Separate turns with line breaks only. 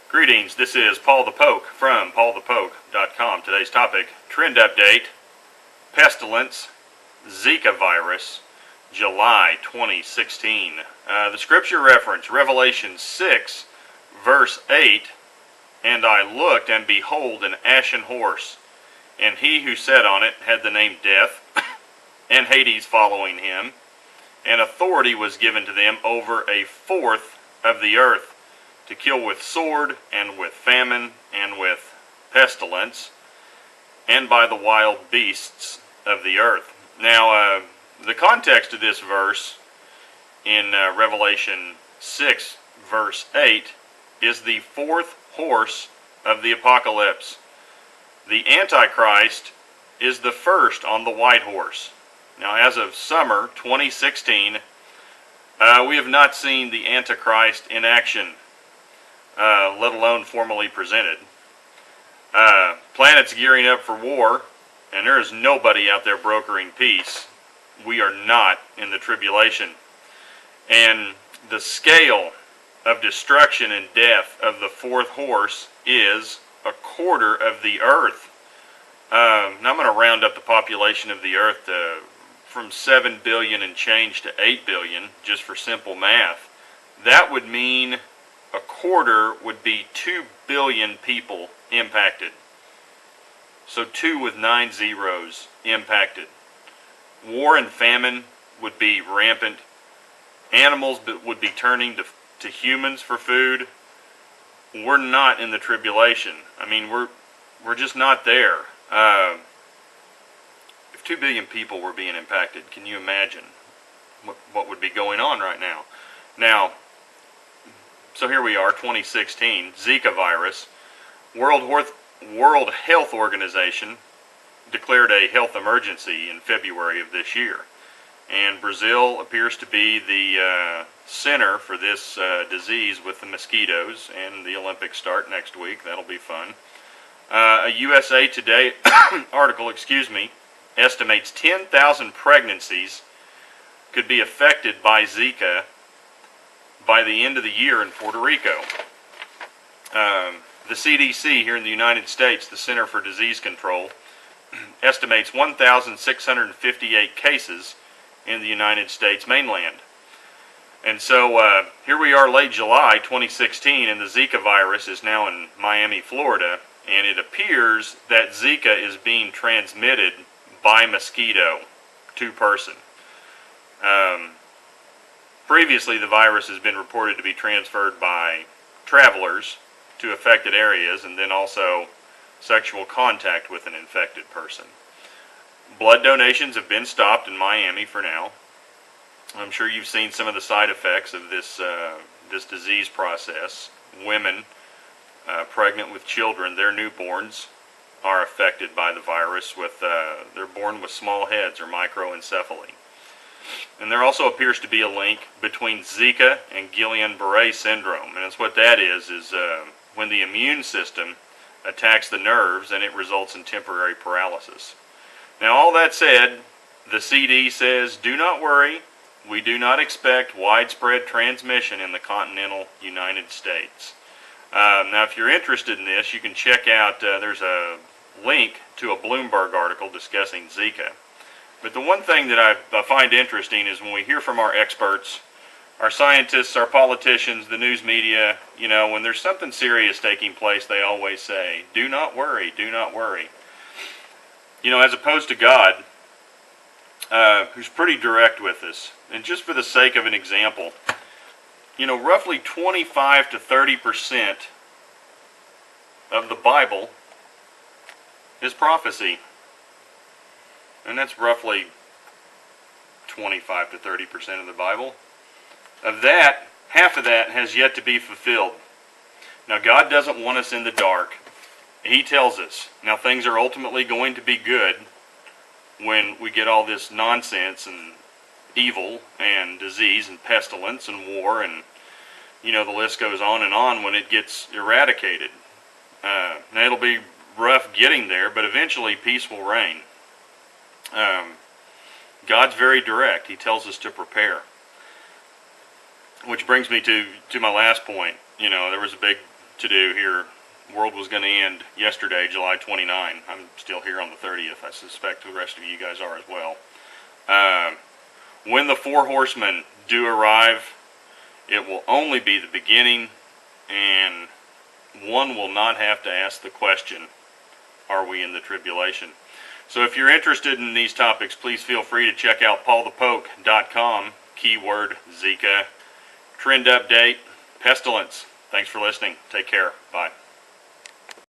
Greetings, this is Paul the Poke from paulthepoke.com. Today's topic, trend update, Pestilence, Zika Virus, July 2016. The scripture reference, Revelation 6, verse 8, "And I looked, and behold, an ashen horse, and he who sat on it had the name Death, and Hades following him, and authority was given to them over a fourth of the earth, to kill with sword, and with famine, and with pestilence, and by the wild beasts of the earth." Now, the context of this verse in Revelation 6, verse 8, is the fourth horse of the apocalypse. The Antichrist is the first on the white horse. Now, as of summer 2016, we have not seen the Antichrist in action, let alone formally presented. Planet's gearing up for war, and there is nobody out there brokering peace. We are not in the tribulation. And the scale of destruction and death of the fourth horse is a quarter of the earth. Now I'm going to round up the population of the earth from 7 billion and change to 8 billion, just for simple math. That would mean a quarter would be 2 billion people impacted. So 2 with 9 zeros impacted. War and famine would be rampant. Animals would be turning to humans for food. We're not in the tribulation. I mean, we're just not there. If 2 billion people were being impacted, can you imagine what would be going on right now? Now, so here we are, 2016, Zika virus. World Health Organization declared a health emergency in February of this year. And Brazil appears to be the center for this disease with the mosquitoes, and the Olympics start next week. That'll be fun. A USA Today article, estimates 10,000 pregnancies could be affected by Zika by the end of the year in Puerto Rico. The CDC here in the United States, the Center for Disease Control, estimates 1,658 cases in the United States mainland. And so here we are, late July 2016, and the Zika virus is now in Miami, Florida, and it appears that Zika is being transmitted by mosquito to person. Previously, the virus has been reported to be transferred by travelers to affected areas, and then also sexual contact with an infected person. Blood donations have been stopped in Miami for now. I'm sure you've seen some of the side effects of this disease process. Women pregnant with children, their newborns, are affected by the virus. They're born with small heads or microencephaly. And there also appears to be a link between Zika and Guillain-Barré syndrome. And it's what that is when the immune system attacks the nerves, and it results in temporary paralysis. Now, all that said, the CD says, do not worry. We do not expect widespread transmission in the continental United States. Now, if you're interested in this, you can check out, there's a link to a Bloomberg article discussing Zika. But the one thing that I find interesting is when we hear from our experts, our scientists, our politicians, the news media, when there's something serious taking place, they always say, do not worry, do not worry. As opposed to God, who's pretty direct with us. And just for the sake of an example, roughly 25 to 30% of the Bible is prophecy. And that's roughly 25 to 30% of the Bible. Of that, half of that has yet to be fulfilled. Now, God doesn't want us in the dark. He tells us, now things are ultimately going to be good when we get all this nonsense and evil and disease and pestilence and war and, the list goes on when it gets eradicated. Now, it'll be rough getting there, but eventually peace will reign. God's very direct. He tells us to prepare. Which brings me to my last point. There was a big to do here. World was going to end yesterday, July 29. I'm still here on the 30th. I suspect the rest of you guys are as well. When the four horsemen do arrive, it will only be the beginning, and one will not have to ask the question, are we in the tribulation? So if you're interested in these topics, please feel free to check out paulthepoke.com, keyword Zika, trend update, pestilence. Thanks for listening. Take care. Bye.